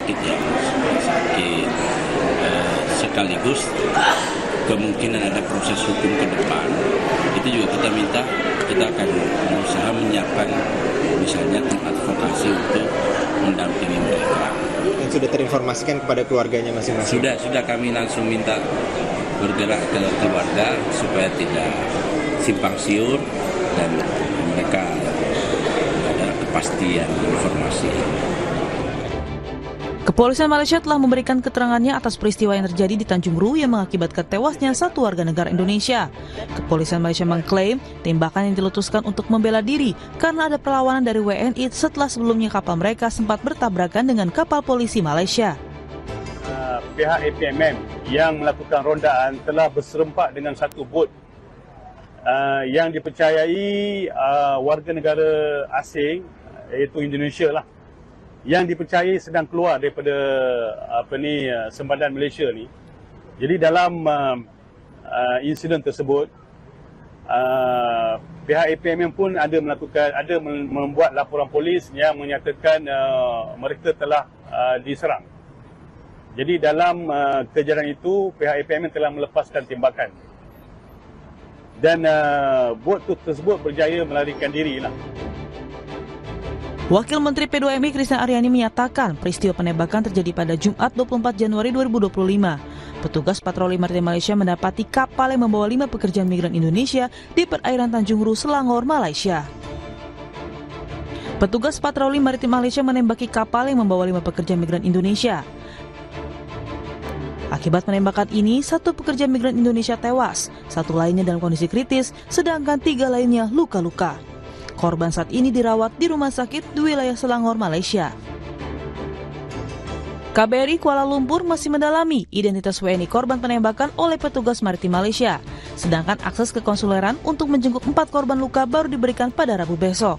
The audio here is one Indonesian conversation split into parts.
sakit ya, sakit sekaligus kemungkinan ada proses hukum ke depan. Itu juga kita akan berusaha menyiapkan misalnya tim advokasi untuk mendampingi mereka. Yang sudah terinformasikan kepada keluarganya masing-masing? Sudah kami langsung minta bergerak ke keluarga supaya tidak simpang siur dan mereka ada kepastian informasi. Kepolisian Malaysia telah memberikan keterangannya atas peristiwa yang terjadi di Tanjung Ru yang mengakibatkan tewasnya satu warga negara Indonesia. Kepolisian Malaysia mengklaim tembakan yang diletuskan untuk membela diri karena ada perlawanan dari WNI setelah sebelumnya kapal mereka sempat bertabrakan dengan kapal polisi Malaysia. Pihak APMM yang melakukan rondaan telah berserempak dengan satu bot yang dipercayai warga negara asing, iaitu Indonesia lah, yang dipercayai sedang keluar daripada sempadan Malaysia ni. Jadi dalam insiden tersebut, pihak APMM pun ada membuat laporan polis yang menyatakan mereka telah diserang. Jadi dalam kejaran itu, pihak APMM telah melepaskan tembakan dan bot tersebut berjaya melarikan diri lah. Wakil Menteri P2MI Christian Aryani menyatakan peristiwa penembakan terjadi pada Jumat 24 Januari 2025. Petugas patroli maritim Malaysia mendapati kapal yang membawa 5 pekerja migran Indonesia di perairan Tanjung Ru, Selangor, Malaysia. Petugas patroli maritim Malaysia menembaki kapal yang membawa 5 pekerja migran Indonesia. Akibat penembakan ini, 1 pekerja migran Indonesia tewas, 1 lainnya dalam kondisi kritis, sedangkan 3 lainnya luka-luka. Korban saat ini dirawat di rumah sakit di wilayah Selangor, Malaysia. KBRI Kuala Lumpur masih mendalami identitas WNI korban penembakan oleh petugas maritim Malaysia. Sedangkan akses ke konsuleran untuk menjenguk 4 korban luka baru diberikan pada Rabu besok.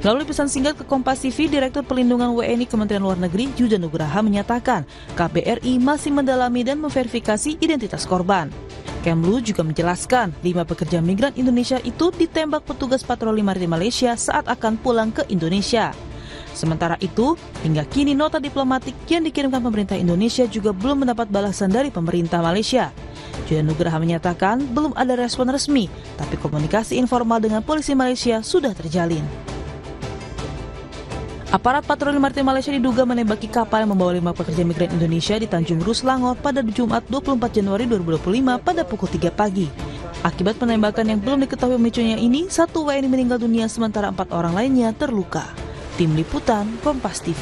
Lalu pesan singkat ke Kompas TV, Direktur Perlindungan WNI Kementerian Luar Negeri Juja Nugraha menyatakan KBRI masih mendalami dan memverifikasi identitas korban. Kemlu juga menjelaskan 5 pekerja migran Indonesia itu ditembak petugas patroli maritim Malaysia saat akan pulang ke Indonesia. Sementara itu, hingga kini nota diplomatik yang dikirimkan pemerintah Indonesia juga belum mendapat balasan dari pemerintah Malaysia. Juja Nugraha menyatakan belum ada respon resmi, tapi komunikasi informal dengan polisi Malaysia sudah terjalin. Aparat patroli maritim Malaysia diduga menembaki kapal yang membawa 5 pekerja migran Indonesia di Tanjung Ru, Selangor pada Jumat 24 Januari 2025 pada pukul 3 pagi. Akibat penembakan yang belum diketahui pemicunya ini, 1 WNI meninggal dunia sementara 4 orang lainnya terluka. Tim Liputan, Kompas TV.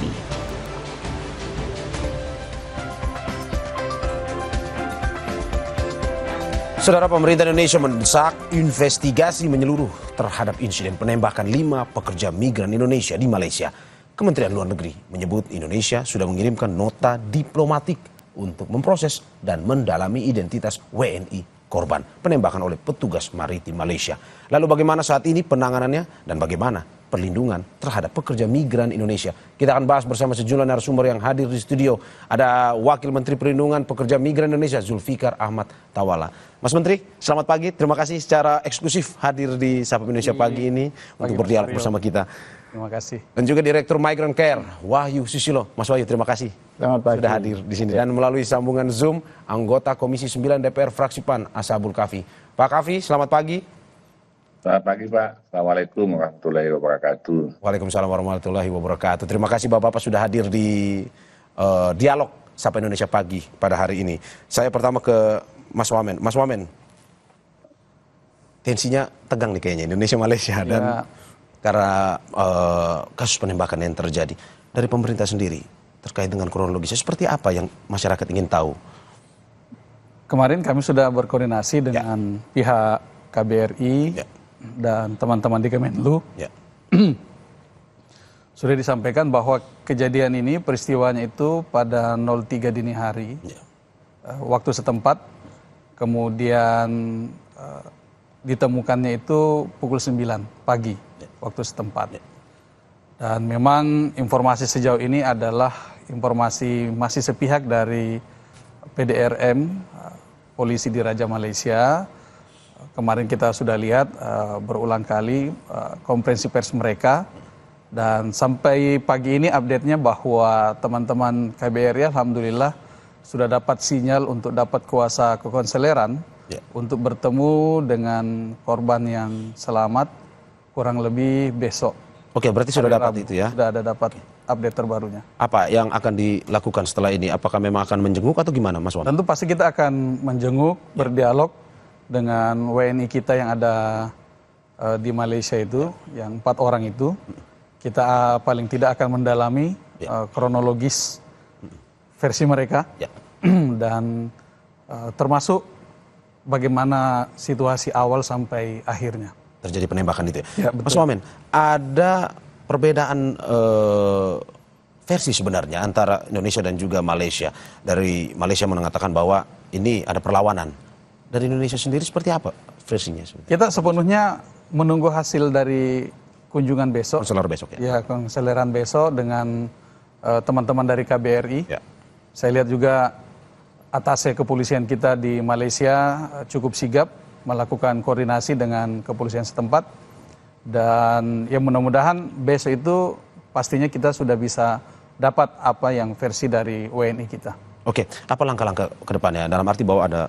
Saudara, pemerintah Indonesia mendesak investigasi menyeluruh terhadap insiden penembakan 5 pekerja migran Indonesia di Malaysia. Kementerian Luar Negeri menyebut Indonesia sudah mengirimkan nota diplomatik untuk memproses dan mendalami identitas WNI korban penembakan oleh petugas maritim Malaysia. Lalu bagaimana saat ini penanganannya dan bagaimana perlindungan terhadap pekerja migran Indonesia? Kita akan bahas bersama sejumlah narasumber yang hadir di studio. Ada Wakil Menteri Perlindungan Pekerja Migran Indonesia Zulfikar Ahmad Tawala. Mas Menteri, selamat pagi. Terima kasih secara eksklusif hadir di Sapa Indonesia pagi ini untuk berdialog bersama kita. Terima kasih. Dan juga Direktur Migrant Care Wahyu Susilo. Mas Wahyu, terima kasih selamat pagi. Sudah hadir di sini. Dan melalui sambungan Zoom, anggota Komisi 9 DPR Fraksi PAN Ashabul Kafi. Pak Kafi, selamat pagi. Selamat pagi Pak, Assalamualaikum warahmatullahi wabarakatuh. Waalaikumsalam warahmatullahi wabarakatuh. Terima kasih Bapak-Bapak sudah hadir di dialog Sapa Indonesia Pagi pada hari ini. Saya pertama ke Mas Wamen. Mas Wamen, tensinya tegang nih kayaknya Indonesia-Malaysia dan karena kasus penembakan yang terjadi. Dari pemerintah sendiri terkait dengan kronologisnya seperti apa yang masyarakat ingin tahu? Kemarin kami sudah berkoordinasi dengan pihak KBRI dan teman-teman di Kemenlu. Sudah disampaikan bahwa kejadian ini peristiwanya itu pada 03 dini hari waktu setempat, kemudian ditemukannya itu pukul 9 pagi waktu setempat. Dan memang informasi sejauh ini adalah informasi masih sepihak dari PDRM, polisi di Raja Malaysia. Kemarin kita sudah lihat berulang kali konferensi pers mereka Dan sampai pagi ini update-nya bahwa teman-teman KBRI alhamdulillah sudah dapat sinyal untuk dapat kuasa kekonseleran untuk bertemu dengan korban yang selamat kurang lebih besok. Oke, berarti sudah dapat itu ya? Sudah ada dapat update terbarunya. Apa yang akan dilakukan setelah ini? Apakah memang akan menjenguk atau gimana, Mas Wan? Tentu pasti kita akan menjenguk, berdialog dengan WNI kita yang ada di Malaysia itu, yang 4 orang itu. Kita paling tidak akan mendalami kronologis versi mereka dan termasuk bagaimana situasi awal sampai akhirnya. Terjadi penembakan itu Ya, Mas Wamen, ada perbedaan versi sebenarnya antara Indonesia dan juga Malaysia. Dari Malaysia mengatakan bahwa ini ada perlawanan. Dari Indonesia sendiri seperti apa versinya? Kita sepenuhnya menunggu hasil dari kunjungan besok. Konselor besok ya? Ya, konseleran besok dengan teman-teman dari KBRI. Ya. Saya lihat juga atase kepolisian kita di Malaysia cukup sigap melakukan koordinasi dengan kepolisian setempat. Dan ya mudah-mudahan besok itu pastinya kita sudah bisa dapat apa yang versi dari WNI kita. Oke, apa langkah-langkah ke depannya? Dalam arti bahwa ada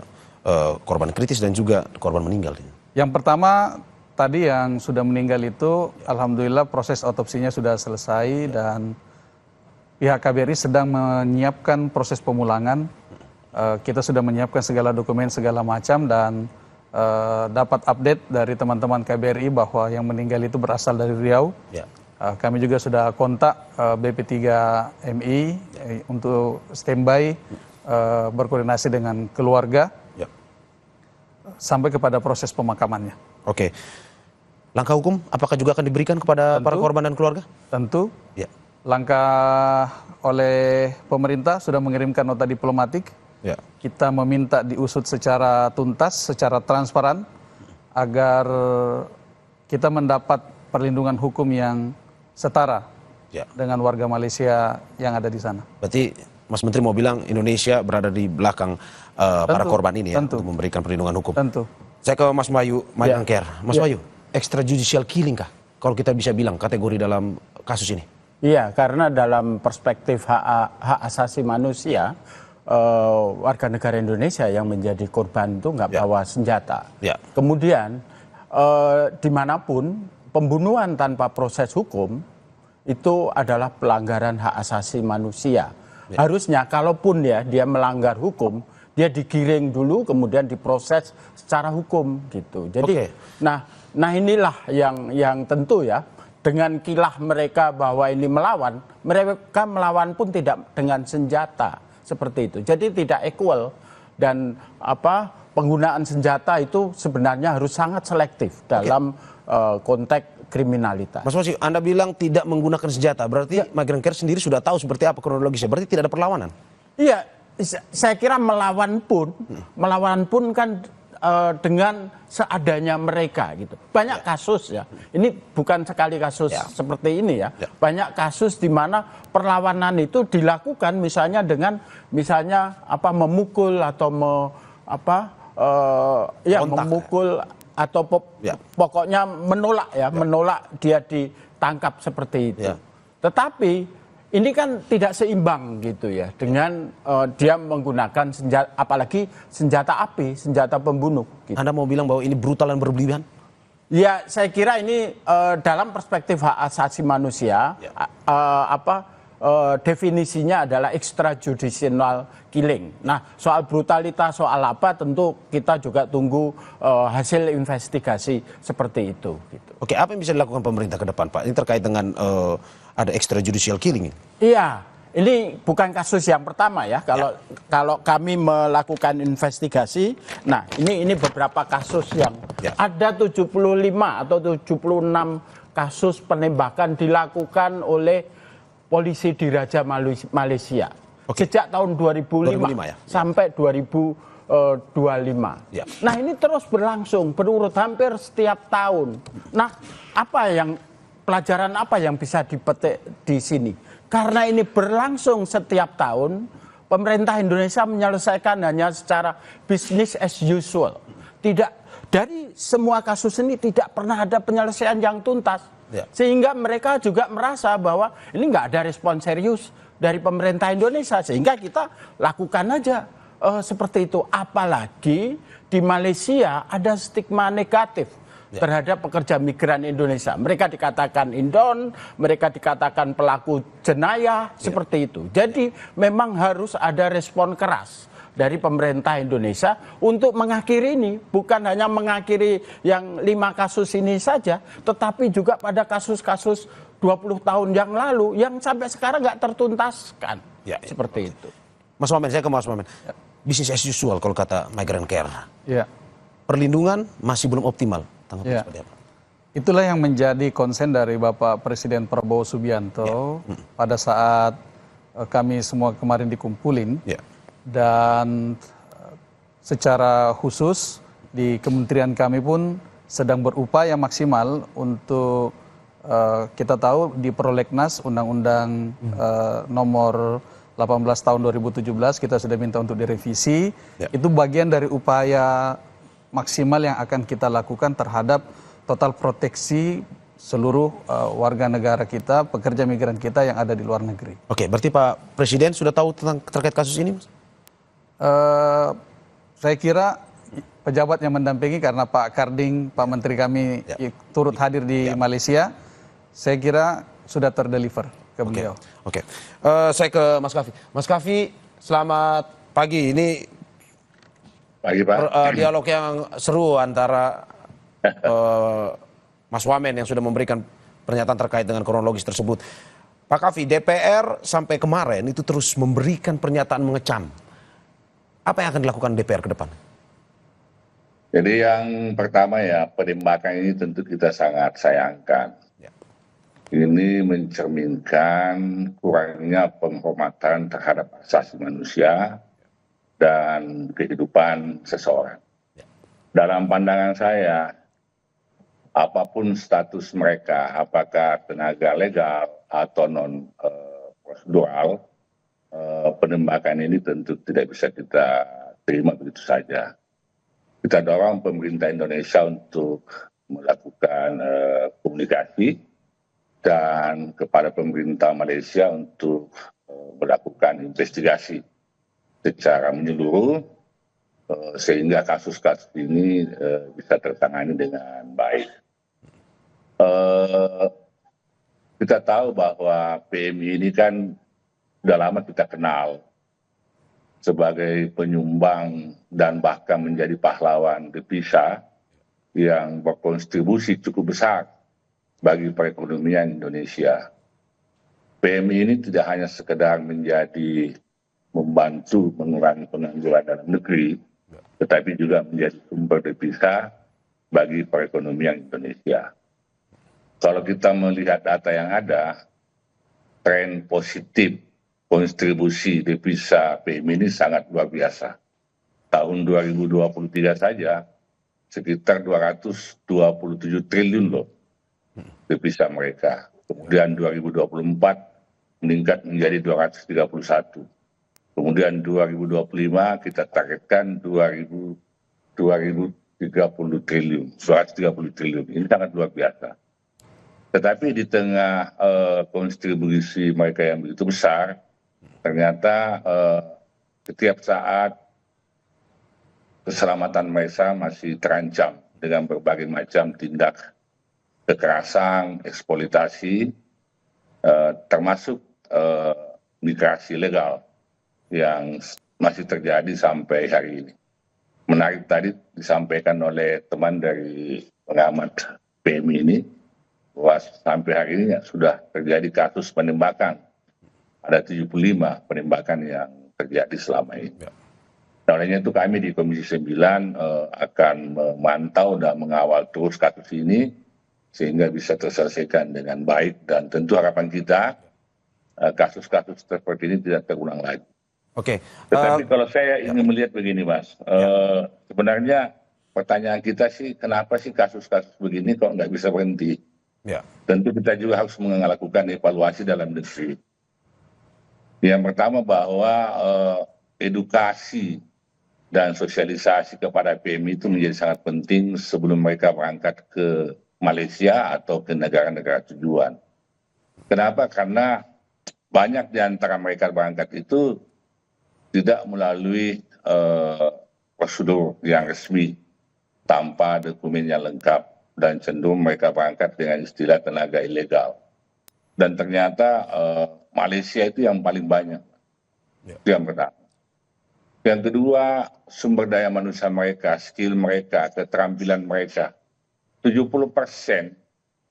korban kritis dan juga korban meninggal. Yang pertama, tadi yang sudah meninggal itu, alhamdulillah proses otopsinya sudah selesai dan pihak KBRI sedang menyiapkan proses pemulangan. Kita sudah menyiapkan segala dokumen, segala macam dan dapat update dari teman-teman KBRI bahwa yang meninggal itu berasal dari Riau. Ya. Kami juga sudah kontak BP3MI untuk standby berkoordinasi dengan keluarga sampai kepada proses pemakamannya. Oke. Langkah hukum apakah juga akan diberikan kepada para korban dan keluarga? Tentu. Ya. Langkah oleh pemerintah sudah mengirimkan nota diplomatik. Ya. Kita meminta diusut secara tuntas, secara transparan agar kita mendapat perlindungan hukum yang setara dengan warga Malaysia yang ada di sana. Berarti Mas Menteri mau bilang Indonesia berada di belakang para korban ini ya untuk memberikan perlindungan hukum. Tentu. Saya ke Mas Wahyu Mayangker. Mas Wahyu, extrajudicial killing kah? Kalau kita bisa bilang kategori dalam kasus ini? Iya, karena dalam perspektif hak asasi manusia, warga negara Indonesia yang menjadi korban itu nggak bawa senjata. Kemudian dimanapun pembunuhan tanpa proses hukum itu adalah pelanggaran hak asasi manusia. Harusnya kalaupun ya dia melanggar hukum, dia digiring dulu kemudian diproses secara hukum gitu. Jadi nah inilah yang tentu ya dengan kilah mereka bahwa ini melawan, mereka melawan pun tidak dengan senjata seperti itu. Jadi tidak equal dan penggunaan senjata itu sebenarnya harus sangat selektif dalam konteks kriminalitas. Mas Wahyu, Anda bilang tidak menggunakan senjata, berarti Migrant Care sendiri sudah tahu seperti apa kronologisnya, berarti tidak ada perlawanan? Iya, saya kira melawan pun kan dengan seadanya mereka gitu. Apa kasus ya, ini bukan sekali kasus seperti ini ya. Banyak kasus di mana perlawanan itu dilakukan misalnya dengan memukul atau memukul atau pokoknya menolak dia ditangkap seperti itu. Tetapi ini kan tidak seimbang gitu ya dengan dia menggunakan senjata, apalagi senjata api, senjata pembunuh. Gitu. Anda mau bilang bahwa ini brutal dan berlebihan? Ya, saya kira ini dalam perspektif hak asasi manusia, definisinya adalah extrajudicial killing. Nah, soal brutalitas, soal apa, tentu kita juga tunggu hasil investigasi seperti itu. Gitu. Oke, apa yang bisa dilakukan pemerintah ke depan, Pak? Ini terkait dengan ada extrajudicial killing. Iya, ini bukan kasus yang pertama ya. Kalau kami melakukan investigasi, nah ini beberapa kasus yang ada 75 atau 76 kasus penembakan dilakukan oleh polisi di Raja Malaysia sejak tahun 2005 sampai 2025. Nah ini terus berlangsung berurut hampir setiap tahun. Nah pelajaran apa yang bisa dipetik di sini? Karena ini berlangsung setiap tahun, pemerintah Indonesia menyelesaikan hanya secara business as usual. Dari semua kasus ini tidak pernah ada penyelesaian yang tuntas. Sehingga mereka juga merasa bahwa ini nggak ada respon serius dari pemerintah Indonesia, sehingga kita lakukan aja seperti itu. Apalagi di Malaysia ada stigma negatif terhadap pekerja migran Indonesia. Mereka dikatakan indon, mereka dikatakan pelaku jenayah, seperti itu. Jadi memang harus ada respon keras dari pemerintah Indonesia untuk mengakhiri ini. Bukan hanya mengakhiri yang 5 kasus ini saja, tetapi juga pada kasus-kasus 20 tahun yang lalu yang sampai sekarang nggak tertuntaskan. Seperti itu. Mas Wamen, saya ke Mas Wamen. Business as usual kalau kata migrant care. Perlindungan masih belum optimal. Tanggapan seperti apa? Itulah yang menjadi konsen dari Bapak Presiden Prabowo Subianto pada saat kami semua kemarin dikumpulin. Dan secara khusus di kementerian kami pun sedang berupaya maksimal untuk kita tahu di Prolegnas Undang-Undang nomor 18 tahun 2017 kita sudah minta untuk direvisi. Itu bagian dari upaya maksimal yang akan kita lakukan terhadap total proteksi seluruh warga negara kita, pekerja migran kita yang ada di luar negeri. Oke, berarti Pak Presiden sudah tahu tentang terkait kasus ini, Mas? Saya kira pejabat yang mendampingi karena Pak Karding, Pak Menteri kami turut hadir di Malaysia, saya kira sudah terdeliver ke beliau. Saya ke Mas Kavi. Mas Kavi, selamat pagi. Ini pagi, Pak. Dialog yang seru antara Mas Wamen yang sudah memberikan pernyataan terkait dengan kronologis tersebut. Pak Kavi, DPR sampai kemarin itu terus memberikan pernyataan mengecam. Apa yang akan dilakukan DPR ke depan? Jadi yang pertama ya, penembakan ini tentu kita sangat sayangkan. Ini mencerminkan kurangnya penghormatan terhadap asasi manusia dan kehidupan seseorang. Dalam pandangan saya, apapun status mereka, apakah tenaga legal atau non prosedural, penembakan ini tentu tidak bisa kita terima begitu saja. Kita dorong pemerintah Indonesia untuk melakukan komunikasi dan kepada pemerintah Malaysia untuk melakukan investigasi secara menyeluruh sehingga kasus-kasus ini bisa tertangani dengan baik. Kita tahu bahwa PMI ini kan sudah lama kita kenal sebagai penyumbang dan bahkan menjadi pahlawan devisa yang berkontribusi cukup besar bagi perekonomian Indonesia. PMI ini tidak hanya sekedar menjadi membantu mengurangi pengangguran dalam negeri, tetapi juga menjadi sumber devisa bagi perekonomian Indonesia. Kalau kita melihat data yang ada, tren positif kontribusi devisa PMI ini sangat luar biasa. Tahun 2023 saja sekitar 227 triliun loh devisa mereka. Kemudian 2024 meningkat menjadi 231. Kemudian 2025 kita targetkan 2030 triliun, 230 triliun. Ini sangat luar biasa. Tetapi di tengah kontribusi mereka yang begitu besar, ternyata setiap saat keselamatan mereka masih terancam dengan berbagai macam tindak kekerasan, eksploitasi, termasuk migrasi legal yang masih terjadi sampai hari ini. Menarik tadi disampaikan oleh teman dari pengamat PMI ini, bahwa sampai hari ini sudah terjadi kasus penembakan. Ada 75 penembakan yang terjadi selama ini. Nah, olehnya itu kami di Komisi 9 akan memantau dan mengawal terus kasus ini sehingga bisa terselesaikan dengan baik, dan tentu harapan kita kasus-kasus seperti ini tidak terulang lagi. Tetapi kalau saya ingin melihat begini, Mas, sebenarnya pertanyaan kita sih, kenapa sih kasus-kasus begini kok nggak bisa berhenti? Tentu kita juga harus melakukan evaluasi dalam negeri. Yang pertama bahwa edukasi dan sosialisasi kepada PMI itu menjadi sangat penting sebelum mereka berangkat ke Malaysia atau ke negara-negara tujuan. Kenapa? Karena banyak di antara mereka berangkat itu tidak melalui prosedur yang resmi, tanpa dokumen yang lengkap, dan cenderung mereka berangkat dengan istilah tenaga ilegal. Dan ternyata Malaysia itu yang paling banyak. Itu yang pertama. Yang kedua, sumber daya manusia mereka, skill mereka, keterampilan mereka. 70%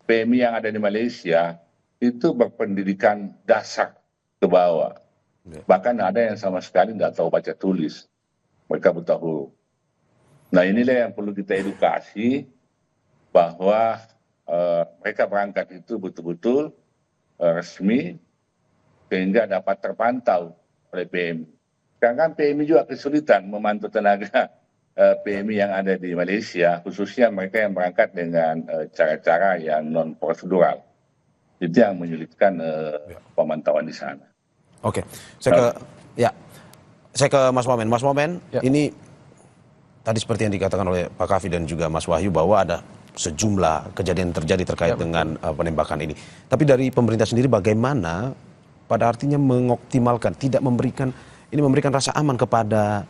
PMI yang ada di Malaysia itu berpendidikan dasar ke bawah. Bahkan ada yang sama sekali nggak tahu baca tulis. Mereka buta huruf. Nah, inilah yang perlu kita edukasi, bahwa mereka berangkat itu betul-betul resmi, sehingga dapat terpantau oleh PMI. Karena kan PMI juga kesulitan memantau tenaga PMI yang ada di Malaysia, khususnya mereka yang berangkat dengan cara-cara yang non-prosedural. Itu yang menyulitkan pemantauan di sana. Oke, saya ke Mas Momen. Mas Momen, ini tadi seperti yang dikatakan oleh Pak Kavi dan juga Mas Wahyu, bahwa ada sejumlah kejadian terjadi terkait dengan penembakan ini. Tapi dari pemerintah sendiri bagaimana pada artinya mengoptimalkan, tidak memberikan rasa aman kepada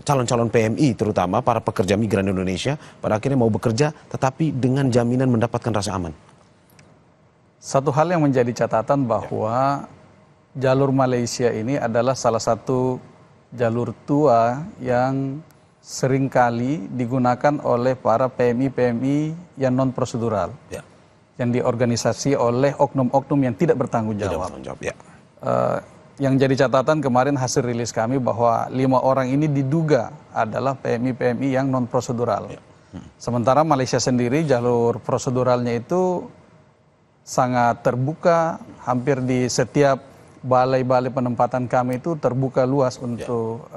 calon-calon PMI, terutama para pekerja migran Indonesia, pada akhirnya mau bekerja tetapi dengan jaminan mendapatkan rasa aman? Satu hal yang menjadi catatan bahwa jalur Malaysia ini adalah salah satu jalur tua yang seringkali digunakan oleh para PMI-PMI yang non-prosedural, yang diorganisasi oleh oknum-oknum yang tidak bertanggung jawab. Yang jadi catatan kemarin hasil rilis kami bahwa 5 orang ini diduga adalah PMI-PMI yang non-prosedural. Sementara Malaysia sendiri jalur proseduralnya itu sangat terbuka, hampir di setiap balai-balai penempatan kami itu terbuka luas untuk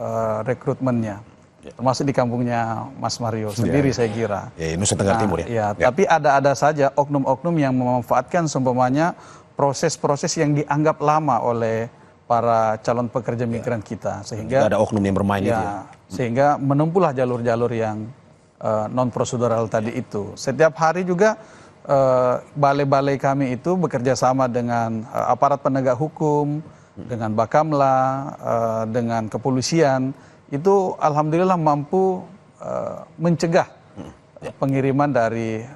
rekrutmennya. Termasuk di kampungnya Mas Mario sendiri saya kira. Nusa Tenggara Timur Tapi ada saja oknum-oknum yang memanfaatkan seumpamanya proses-proses yang dianggap lama oleh para calon pekerja migran kita, sehingga ada oknum yang bermain itu sehingga menempuhlah jalur-jalur yang non prosedural tadi itu. Setiap hari juga balai-balai kami itu bekerja sama dengan aparat penegak hukum, dengan Bakamla, dengan kepolisian, itu alhamdulillah mampu mencegah pengiriman dari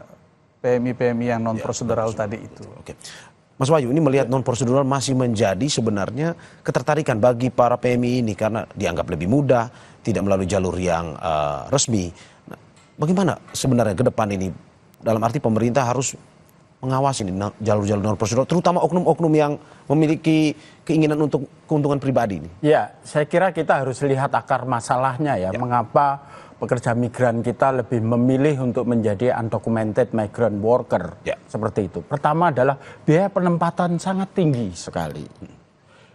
PMI-PMI yang non prosedural tadi itu. Mas Wahyu, ini melihat non-prosedural masih menjadi sebenarnya ketertarikan bagi para PMI ini karena dianggap lebih mudah, tidak melalui jalur yang resmi. Nah, bagaimana sebenarnya ke depan ini? Dalam arti pemerintah harus mengawasi jalur-jalur non-prosedural, terutama oknum-oknum yang memiliki keinginan untuk keuntungan pribadi ini. Ya, saya kira kita harus lihat akar masalahnya ya. Mengapa pekerja migran kita lebih memilih untuk menjadi undocumented migrant worker seperti itu. Pertama adalah biaya penempatan sangat tinggi sekali.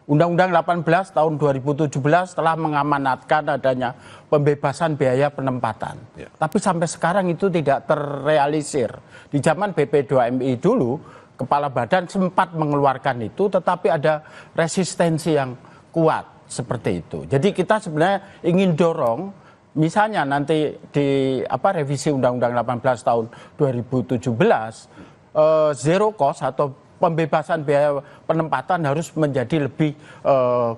Undang-Undang 18 tahun 2017 telah mengamanatkan adanya pembebasan biaya penempatan. Tapi sampai sekarang itu tidak terrealisir. Di zaman BP2MI dulu, Kepala Badan sempat mengeluarkan itu, tetapi ada resistensi yang kuat seperti itu. Jadi kita sebenarnya ingin dorong, misalnya nanti di revisi Undang-Undang 18 tahun 2017, zero cost atau pembebasan biaya penempatan harus menjadi lebih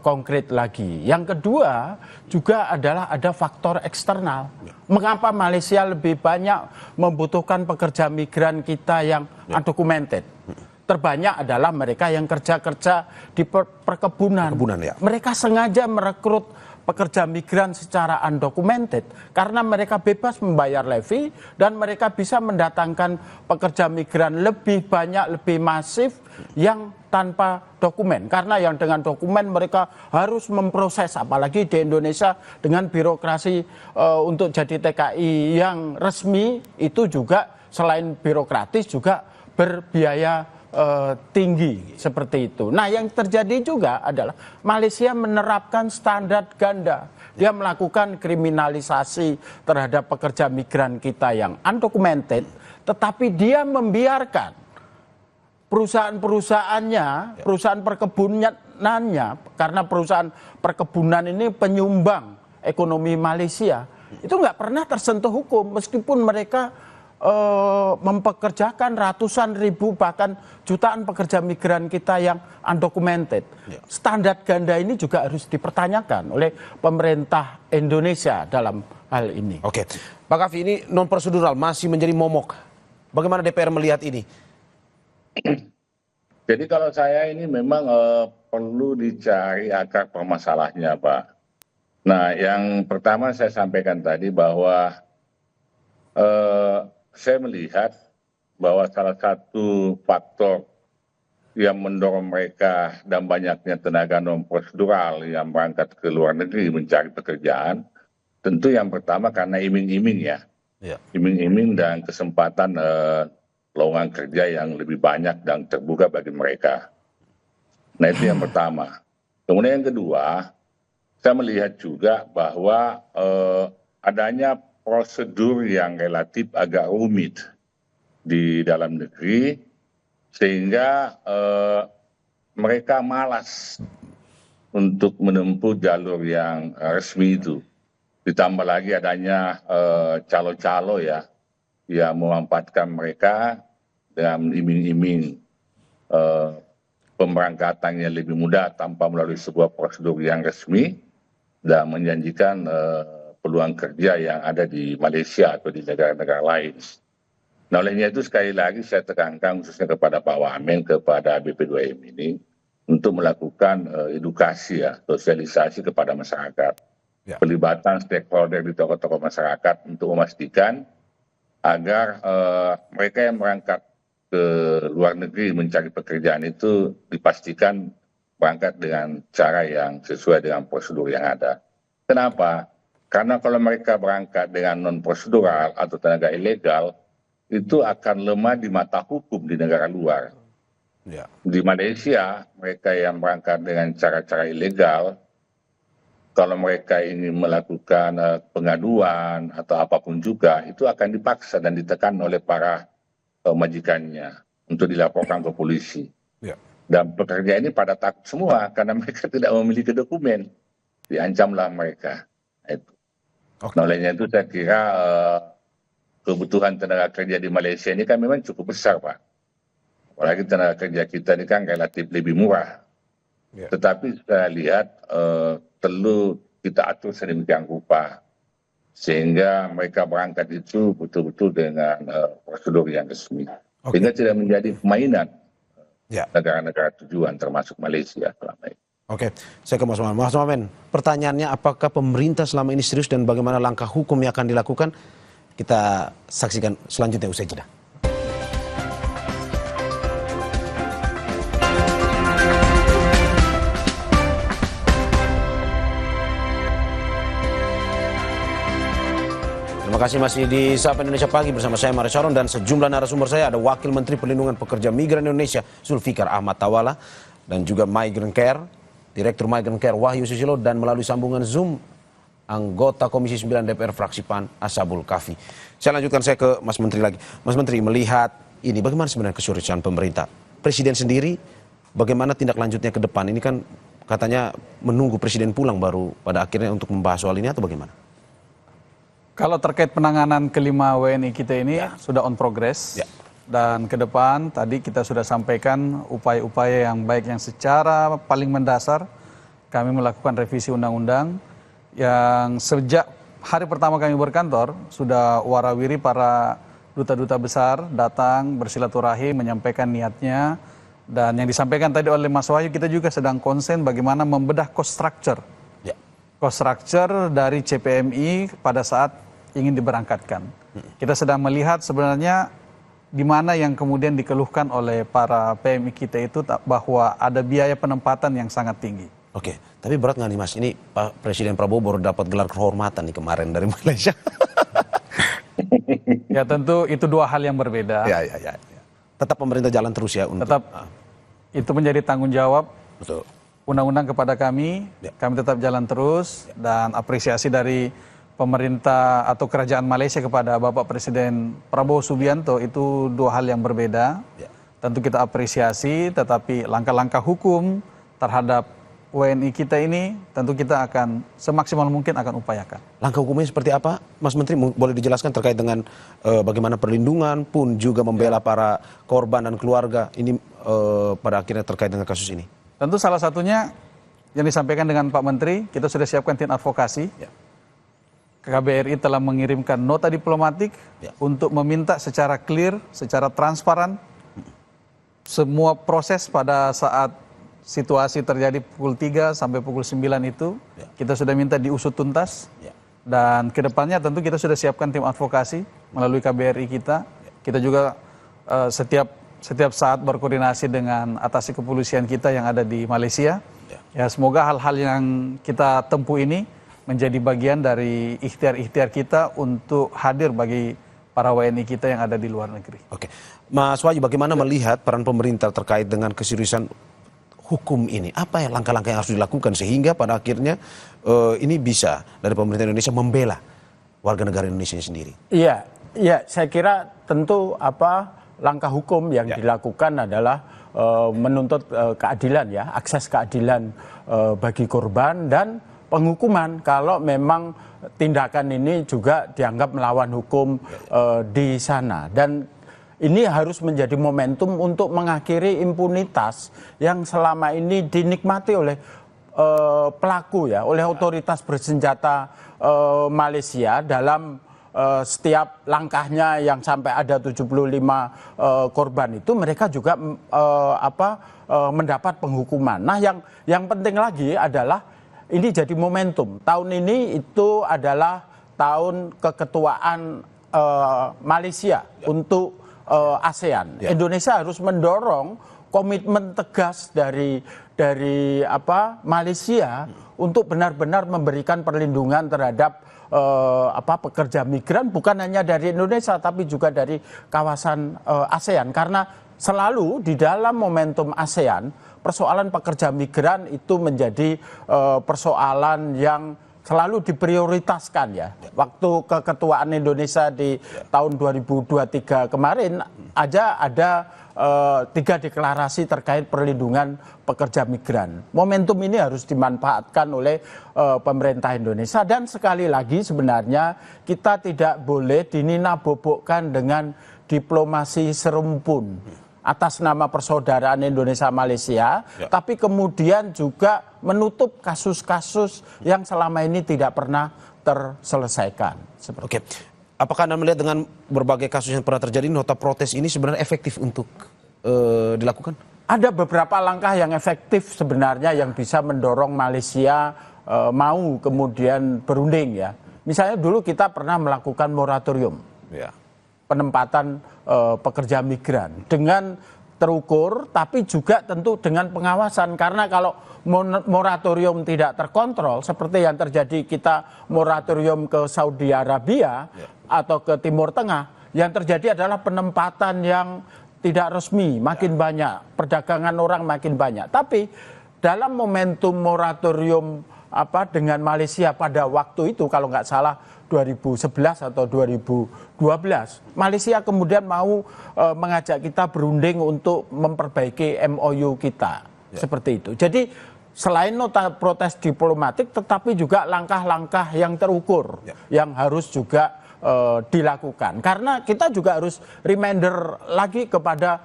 konkret lagi. Yang kedua juga adalah ada faktor eksternal. Mengapa Malaysia lebih banyak membutuhkan pekerja migran kita yang undocumented? Terbanyak adalah mereka yang kerja-kerja di perkebunan. Mereka sengaja merekrut pekerja migran secara undocumented karena mereka bebas membayar levy dan mereka bisa mendatangkan pekerja migran lebih banyak, lebih masif yang tanpa dokumen. Karena yang dengan dokumen mereka harus memproses, apalagi di Indonesia dengan birokrasi untuk jadi TKI yang resmi itu juga selain birokratis juga berbiaya tinggi seperti itu. Nah, yang terjadi juga adalah Malaysia menerapkan standar ganda. Dia melakukan kriminalisasi terhadap pekerja migran kita yang undocumented, tetapi dia membiarkan perusahaan-perusahaannya, perusahaan perkebunannya, karena perusahaan perkebunan ini penyumbang ekonomi Malaysia, itu nggak pernah tersentuh hukum meskipun mereka mempekerjakan ratusan ribu bahkan jutaan pekerja migran kita yang undocumented. Standar ganda ini juga harus dipertanyakan oleh pemerintah Indonesia dalam hal ini. Oke, Pak Kavi, ini non prosedural masih menjadi momok. Bagaimana DPR melihat ini? Jadi kalau saya ini memang perlu dicari akar permasalahannya, Pak. Nah, yang pertama saya sampaikan tadi bahwa saya melihat bahwa salah satu faktor yang mendorong mereka dan banyaknya tenaga non prosedural yang berangkat ke luar negeri mencari pekerjaan, tentu yang pertama karena iming-iming ya. Iming-iming dan kesempatan lowongan kerja yang lebih banyak dan terbuka bagi mereka. Nah, itu yang pertama. Kemudian yang kedua, saya melihat juga bahwa adanya prosedur yang relatif agak rumit di dalam negeri, sehingga mereka malas untuk menempuh jalur yang resmi itu. Ditambah lagi adanya calo-calo ya, yang memanfaatkan mereka dengan iming-iming pemberangkatan yang lebih mudah tanpa melalui sebuah prosedur yang resmi dan menjanjikan peluang kerja yang ada di Malaysia atau di negara-negara lain. Nah, olehnya itu sekali lagi saya tekankan khususnya kepada Pak Wamen, kepada BP2M ini untuk melakukan edukasi ya, sosialisasi kepada masyarakat. Pelibatan stakeholder di tokoh-tokoh masyarakat untuk memastikan agar mereka yang berangkat ke luar negeri mencari pekerjaan itu dipastikan berangkat dengan cara yang sesuai dengan prosedur yang ada. Kenapa? Karena kalau mereka berangkat dengan non-prosedural atau tenaga ilegal, itu akan lemah di mata hukum di negara luar. Di Malaysia, mereka yang berangkat dengan cara-cara ilegal, kalau mereka ingin melakukan pengaduan atau apapun juga, itu akan dipaksa dan ditekan oleh para majikannya untuk dilaporkan ke polisi. Dan pekerja ini pada takut semua karena mereka tidak memiliki dokumen. Diancamlah mereka. Itu. Nah, olehnya itu saya kira kebutuhan tenaga kerja di Malaysia ini kan memang cukup besar, Pak. Apalagi tenaga kerja kita ini kan relatif lebih murah. Tetapi saya lihat perlu kita atur sedemikian rupa sehingga mereka berangkat itu betul-betul dengan prosedur yang resmi. Sehingga tidak menjadi permainan negara-negara tujuan termasuk Malaysia selama ini. Oke, saya ke Mas Mamen. Mas Mamen, pertanyaannya apakah pemerintah selama ini serius dan bagaimana langkah hukum yang akan dilakukan? Kita saksikan selanjutnya usai jeda. Terima kasih masih di Sapa Indonesia Pagi bersama saya Mario Sharon dan sejumlah narasumber saya. Ada Wakil Menteri Perlindungan Pekerja Migran Indonesia Zulfikar Ahmad Tawala dan juga Migrant Care, Direktur Migrant Care Wahyu Susilo, dan melalui sambungan Zoom anggota Komisi 9 DPR fraksi PAN Ashabul Kafi. Saya lanjutkan saya ke Mas Menteri lagi. Mas Menteri, melihat ini bagaimana sebenarnya keseriusan pemerintah? Presiden sendiri bagaimana tindak lanjutnya ke depan? Ini kan katanya menunggu Presiden pulang baru pada akhirnya untuk membahas soal ini atau bagaimana? Kalau terkait penanganan kelima WNI kita ini sudah on progress. Dan ke depan tadi kita sudah sampaikan upaya-upaya yang baik yang secara paling mendasar kami melakukan revisi undang-undang yang sejak hari pertama kami berkantor sudah warawiri para duta-duta besar datang bersilaturahim menyampaikan niatnya, dan yang disampaikan tadi oleh Mas Wahyu kita juga sedang konsen bagaimana membedah cost structure. Cost structure dari CPMI pada saat ingin diberangkatkan. Kita sedang melihat sebenarnya di mana yang kemudian dikeluhkan oleh para PMI kita itu bahwa ada biaya penempatan yang sangat tinggi. Oke, tapi berat nggak nih Mas? Ini Pak Presiden Prabowo baru dapat gelar kehormatan nih kemarin dari Malaysia. Ya tentu itu dua hal yang berbeda. Ya. Tetap pemerintah jalan terus ya untuk. Tetap itu menjadi tanggung jawab. Betul. Undang-undang kepada kami tetap jalan terus dan apresiasi dari pemerintah atau kerajaan Malaysia kepada Bapak Presiden Prabowo Subianto itu dua hal yang berbeda. Tentu kita apresiasi, tetapi langkah-langkah hukum terhadap WNI kita ini tentu kita akan semaksimal mungkin akan upayakan. Langkah hukumnya seperti apa, Mas Menteri? Boleh dijelaskan terkait dengan bagaimana perlindungan pun juga membela para korban dan keluarga ini pada akhirnya terkait dengan kasus ini? Tentu salah satunya yang disampaikan dengan Pak Menteri, kita sudah siapkan tim advokasi. KBRI telah mengirimkan nota diplomatik untuk meminta secara clear, secara transparan, semua proses pada saat situasi terjadi pukul 3 sampai pukul 9 itu, kita sudah minta diusut tuntas. Dan kedepannya tentu kita sudah siapkan tim advokasi melalui KBRI kita. Kita juga setiap saat berkoordinasi dengan atasi kepolisian kita yang ada di Malaysia. Ya, semoga hal-hal yang kita tempuh ini menjadi bagian dari ikhtiar-ikhtiar kita untuk hadir bagi para WNI kita yang ada di luar negeri. Oke, Mas Wahyu, bagaimana melihat peran pemerintah terkait dengan keseriusan hukum ini? Apa ya langkah-langkah yang harus dilakukan sehingga pada akhirnya ini bisa dari pemerintah Indonesia membela warga negara Indonesia sendiri? Iya, saya kira tentu langkah hukum yang dilakukan adalah menuntut keadilan ya, akses keadilan bagi korban dan penghukuman kalau memang tindakan ini juga dianggap melawan hukum di sana. Dan ini harus menjadi momentum untuk mengakhiri impunitas yang selama ini dinikmati oleh pelaku ya, oleh otoritas bersenjata Malaysia dalam setiap langkahnya yang sampai ada 75 korban itu mereka juga mendapat penghukuman. Nah, yang penting lagi adalah ini jadi momentum. Tahun ini itu adalah tahun keketuaan Malaysia untuk ASEAN. Indonesia harus mendorong komitmen tegas dari Malaysia untuk benar-benar memberikan perlindungan terhadap pekerja migran, bukan hanya dari Indonesia tapi juga dari kawasan ASEAN, karena selalu di dalam momentum ASEAN persoalan pekerja migran itu menjadi persoalan yang selalu diprioritaskan ya. Waktu keketuaan Indonesia di tahun 2023 kemarin aja ada 3 deklarasi terkait perlindungan pekerja migran. Momentum ini harus dimanfaatkan oleh pemerintah Indonesia, dan sekali lagi sebenarnya kita tidak boleh dininabobokkan dengan diplomasi serumpun atas nama persaudaraan Indonesia-Malaysia, tapi kemudian juga menutup kasus-kasus yang selama ini tidak pernah terselesaikan. Oke, apakah Anda melihat dengan berbagai kasus yang pernah terjadi, nota protes ini sebenarnya efektif untuk dilakukan? Ada beberapa langkah yang efektif sebenarnya yang bisa mendorong Malaysia mau kemudian berunding ya. Misalnya dulu kita pernah melakukan moratorium. Penempatan pekerja migran dengan terukur, tapi juga tentu dengan pengawasan, karena kalau moratorium tidak terkontrol seperti yang terjadi kita moratorium ke Saudi Arabia atau ke Timur Tengah, yang terjadi adalah penempatan yang tidak resmi makin banyak, perdagangan orang makin banyak. Tapi dalam momentum moratorium dengan Malaysia pada waktu itu, kalau nggak salah 2011 atau 2012, Malaysia kemudian mau mengajak kita berunding untuk memperbaiki MOU kita, seperti itu. Jadi selain nota protes diplomatik, tetapi juga langkah-langkah yang terukur yang harus juga dilakukan. Karena kita juga harus reminder lagi kepada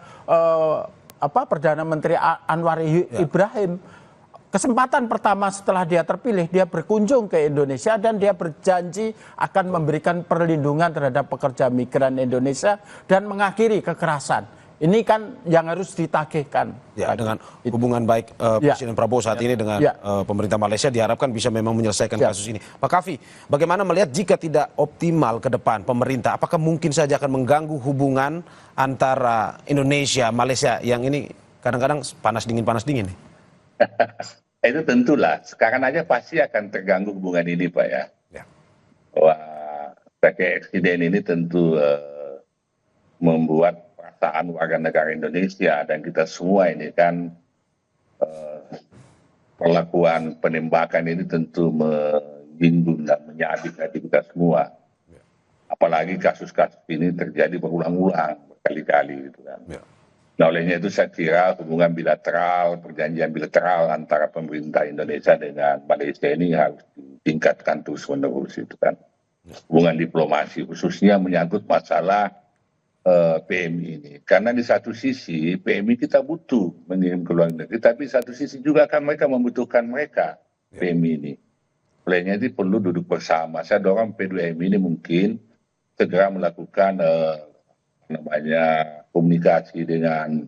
Perdana Menteri Anwar Ibrahim. Kesempatan pertama setelah dia terpilih, dia berkunjung ke Indonesia dan dia berjanji akan memberikan perlindungan terhadap pekerja migran Indonesia dan mengakhiri kekerasan. Ini kan yang harus ditagihkan. Ya, dengan hubungan baik Presiden Prabowo saat ini dengan pemerintah Malaysia diharapkan bisa memang menyelesaikan kasus ini. Pak Kavi, bagaimana melihat jika tidak optimal ke depan pemerintah, apakah mungkin saja akan mengganggu hubungan antara Indonesia, Malaysia yang ini kadang-kadang panas dingin nih? Itu tentulah, sekarang aja pasti akan terganggu hubungan ini Pak ya. Wah, pakai eksiden ini tentu membuat perasaan warga negara Indonesia dan kita semua ini kan perlakuan penembakan ini tentu menyinggung dan menyakiti hati kita semua. Apalagi kasus-kasus ini terjadi berulang-ulang berkali-kali gitu kan. Nah, olehnya itu saya kira hubungan bilateral, perjanjian bilateral antara pemerintah Indonesia dengan Malaysia ini harus ditingkatkan terus-menerus itu kan. Hubungan diplomasi khususnya menyangkut masalah PMI ini. Karena di satu sisi PMI kita butuh mengirim ke luar negeri, tapi satu sisi juga kan mereka membutuhkan mereka PMI ini. Olehnya itu perlu duduk bersama. Saya dorong P2MI ini mungkin segera melakukan komunikasi dengan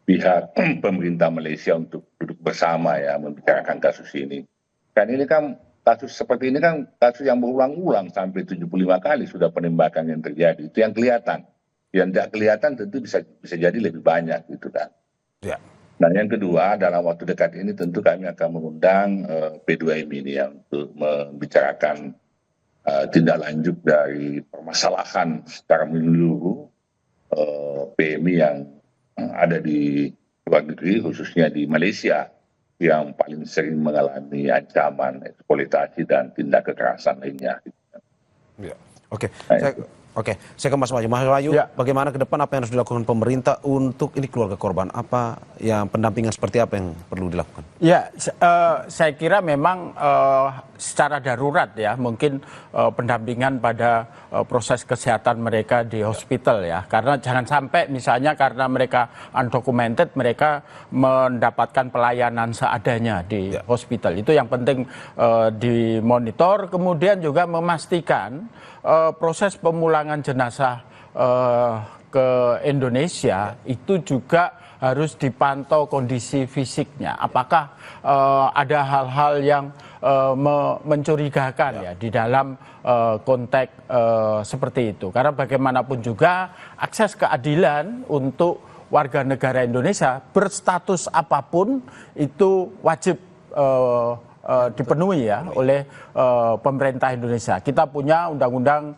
pihak pemerintah Malaysia untuk duduk bersama ya membicarakan kasus ini. Kan ini kan kasus seperti ini kan kasus yang berulang-ulang sampai 75 kali sudah penembakan yang terjadi. Itu yang kelihatan. Yang tidak kelihatan tentu bisa jadi lebih banyak gitu kan. Ya. Nah yang kedua dalam waktu dekat ini tentu kami akan mengundang P2MI ini yang untuk membicarakan tindak lanjut dari permasalahan secara menyeluruh PMI yang ada di luar negeri khususnya di Malaysia yang paling sering mengalami ancaman eksploitasi dan tindak kekerasan lainnya. Ya. Oke, saya ke Mas Wahyu. Mas Wahyu, bagaimana ke depan apa yang harus dilakukan pemerintah untuk ini keluarga korban? Apa yang pendampingan seperti apa yang perlu dilakukan? Ya, saya kira memang secara darurat ya, mungkin pendampingan pada proses kesehatan mereka di hospital ya. Karena jangan sampai misalnya karena mereka undocumented, mereka mendapatkan pelayanan seadanya di hospital. Itu yang penting dimonitor, kemudian juga memastikan proses pemulangan jenazah ke Indonesia itu juga harus dipantau kondisi fisiknya. Apakah ada hal-hal yang mencurigakan ya di dalam konteks seperti itu. Karena bagaimanapun juga akses keadilan untuk warga negara Indonesia berstatus apapun itu wajib dipenuhi ya oleh pemerintah Indonesia. Kita punya undang-undang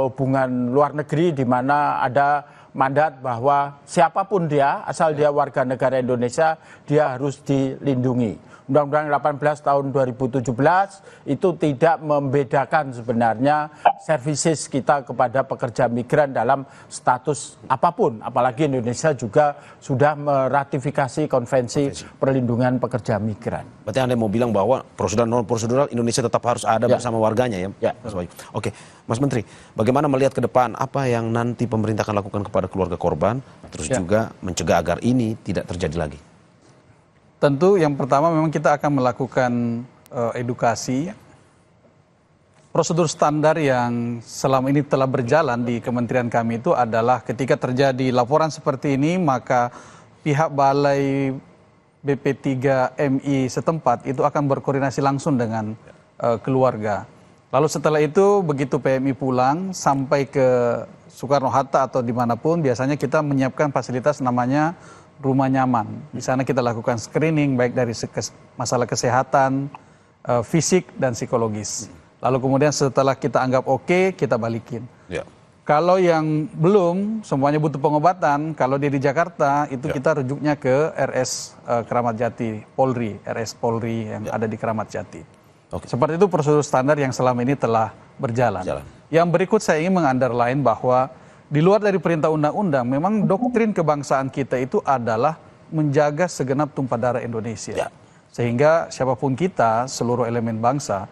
hubungan luar negeri di mana ada mandat bahwa siapapun dia, asal dia warga negara Indonesia, dia harus dilindungi. Undang-Undang 18 tahun 2017 itu tidak membedakan sebenarnya services kita kepada pekerja migran dalam status apapun. Apalagi Indonesia juga sudah meratifikasi konvensi perlindungan pekerja migran. Berarti Anda mau bilang bahwa prosedural non prosedural Indonesia tetap harus ada bersama warganya ya, Mas Wahyu. Oke, Mas Menteri, bagaimana melihat ke depan apa yang nanti pemerintah akan lakukan kepada keluarga korban, terus juga mencegah agar ini tidak terjadi lagi? Tentu yang pertama memang kita akan melakukan edukasi. Prosedur standar yang selama ini telah berjalan di kementerian kami itu adalah ketika terjadi laporan seperti ini, maka pihak Balai BP3MI setempat itu akan berkoordinasi langsung dengan keluarga. Lalu setelah itu begitu PMI pulang sampai ke Soekarno-Hatta atau dimanapun, biasanya kita menyiapkan fasilitas namanya rumah nyaman. Di sana kita lakukan screening baik dari masalah kesehatan, fisik dan psikologis. Lalu kemudian setelah kita anggap oke, kita balikin. Kalau yang belum, semuanya butuh pengobatan. Kalau dia di Jakarta, itu kita rujuknya ke RS Keramat Jati, Polri, RS Polri yang ada di Keramat Jati. Seperti itu prosedur standar yang selama ini telah berjalan. Yang berikut saya ingin meng-underline bahwa di luar dari perintah undang-undang, memang doktrin kebangsaan kita itu adalah menjaga segenap tumpah darah Indonesia. Sehingga siapapun kita, seluruh elemen bangsa,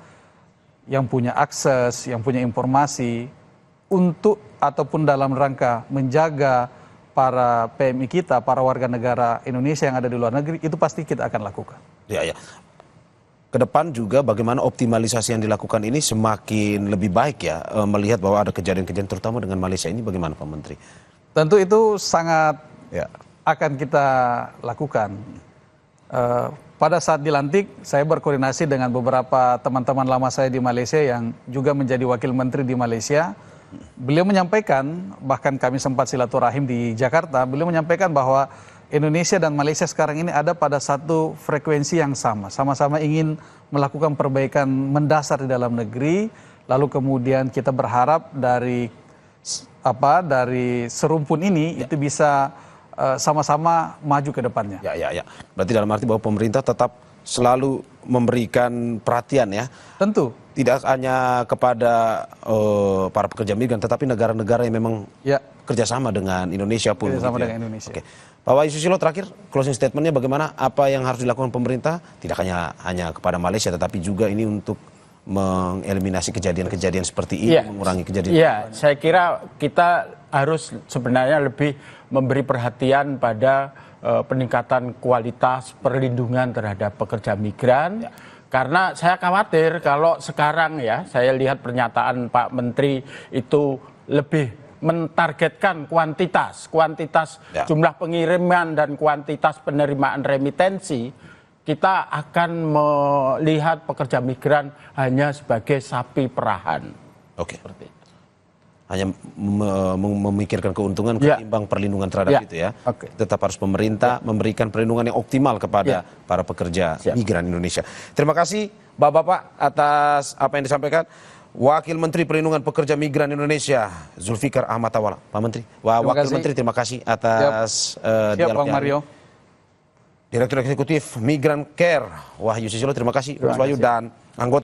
yang punya akses, yang punya informasi, untuk ataupun dalam rangka menjaga para PMI kita, para warga negara Indonesia yang ada di luar negeri, itu pasti kita akan lakukan. Ke depan juga bagaimana optimalisasi yang dilakukan ini semakin lebih baik ya, melihat bahwa ada kejadian-kejadian terutama dengan Malaysia ini, bagaimana Pak Menteri? Tentu itu sangat akan kita lakukan. Pada saat dilantik, saya berkoordinasi dengan beberapa teman-teman lama saya di Malaysia yang juga menjadi wakil menteri di Malaysia. Beliau menyampaikan, bahkan kami sempat silaturahim di Jakarta, beliau menyampaikan bahwa Indonesia dan Malaysia sekarang ini ada pada satu frekuensi yang sama. Sama-sama ingin melakukan perbaikan mendasar di dalam negeri. Lalu kemudian kita berharap dari serumpun ini itu bisa sama-sama maju ke depannya. Berarti dalam arti bahwa pemerintah tetap selalu memberikan perhatian ya. Tentu. Tidak hanya kepada para pekerja migran, tetapi negara-negara yang memang kerjasama dengan Indonesia pun. Kerjasama begitu ya? dengan Indonesia. Oke. Pak Wahyu Susilo, terakhir closing statementnya bagaimana, apa yang harus dilakukan pemerintah, tidak hanya kepada Malaysia tetapi juga ini untuk mengeliminasi kejadian-kejadian seperti ini, mengurangi kejadian. Iya, saya kira kita harus sebenarnya lebih memberi perhatian pada peningkatan kualitas perlindungan terhadap pekerja migran. Karena saya khawatir kalau sekarang ya, saya lihat pernyataan Pak Menteri itu lebih mentargetkan kuantitas jumlah pengiriman dan kuantitas penerimaan remitensi, kita akan melihat pekerja migran hanya sebagai sapi perahan. Oke. Seperti itu. Hanya memikirkan keuntungan ketimbang perlindungan terhadap itu ya. Tetap harus pemerintah memberikan perlindungan yang optimal kepada para pekerja migran Indonesia. Terima kasih Bapak-bapak atas apa yang disampaikan. Wakil Menteri Perlindungan Pekerja Migran Indonesia, Zulfikar Ahmad Tawala. Pak Menteri, Wakil Menteri, terima kasih atas dialognya. Bang Mario. Direktur Eksekutif Migran Care, Wahyu Susilo, terima kasih. Mas Wahyu dan anggota